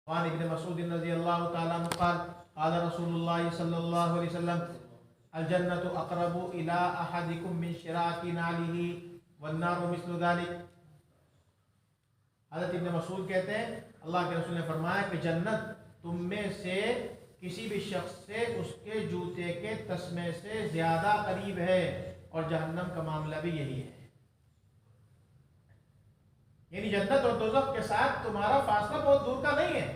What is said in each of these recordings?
वान इब्न मसूद रज़ियल्लाहु ताला अन्हु क़ाल क़ाल रसूलुल्लाह सल्लल्लाहु अलैहि वसल्लम अल जन्नतु अक़रबु इला अहदिकुम मिन शिराकी नालिही वन नारु मिस्लु ज़ालिक। हज़रत इब्न मसूद कहते हैं अल्लाह के रसूल ने फरमाया कि जन्नत तुम में से किसी भी शख्स से उसके जूते के तस्मे से ज्यादा करीब है और जहन्नम का मामला भी यही है। यानी जन्नत और दोज़ख के साथ तुम्हारा फासला बहुत दूर का नहीं है।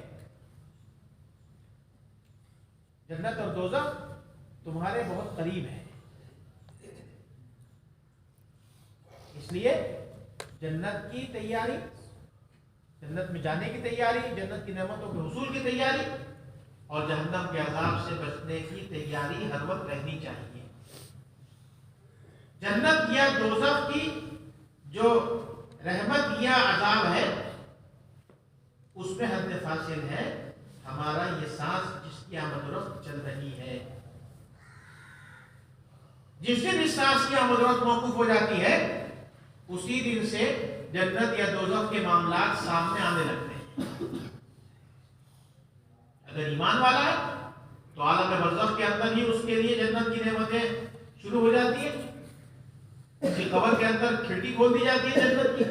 जन्नत और दोज़ख तुम्हारे बहुत करीब है। इसलिए जन्नत की तैयारी, जन्नत में जाने की तैयारी, जन्नत की नेमतों के हुसूल की तैयारी और जहन्नम के अज़ाब से बचने की तैयारी हर वक्त रहनी चाहिए। जन्नत या दोज़ख की जो रहमत या अज़ाब है उसमें हद फासिल है हमारा ये सांस जिसकी आमद-ओ-रफ्त चल रही है। जिस दिन इस सांस की आमद-ओ-रफ्त मौकूफ हो जाती है उसी दिन से जन्नत या दोज़ख के मामलात सामने आने लगते हैं। अगर ईमान वाला है तो आलम बरज़ख के अंदर ही उसके लिए जन्नत की नेमतें शुरू हो जाती है। उसकी कब्र के अंदर खिड़की खोल दी जाती है जन्नत की,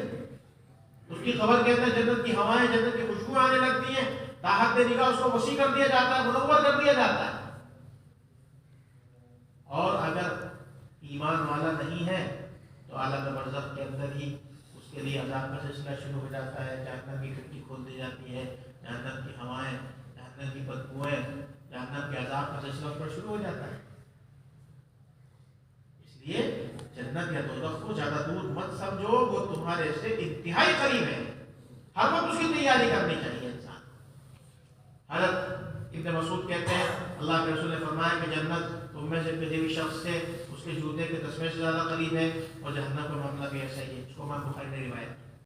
उसकी कब्र के अंदर जन्नत की हवाएं, जन्नत की खुशबू आने लगती है। ताहत निगाह उसको वसी कर दिया जाता है, मुनव्वर कर दिया जाता है। और अगर ईमान वाला नहीं है तो आलम बरज़ख के अंदर ही उसके लिए अज़ाब का सिलसिला शुरू हो जाता है। जहन्नम की खिड़की खोल दी जाती है, जहन्नम की हवाएं, जहन्नम की बदबूएं, जहन्नम के अज़ाब का सिलसिला उस पर शुरू हो जाता है। इसलिए जन्नत या दोज़ख को ज्यादा दूर मत समझो, वो तुम्हारे से इंतहाई करीब है। हर वक्त उसकी तैयारी करनी चाहिए इंसान। हज़रत इब्न मसूद कहते हैं अल्लाह के रसूल ने फरमाया कि जन्नत तुम में से किसी भी शख्स से उसके जूते के तस्मे से ज्यादा करीब है और जहन्नम का मामला भी ऐसा ही है। इसको इमाम बुखारी ने रिवायत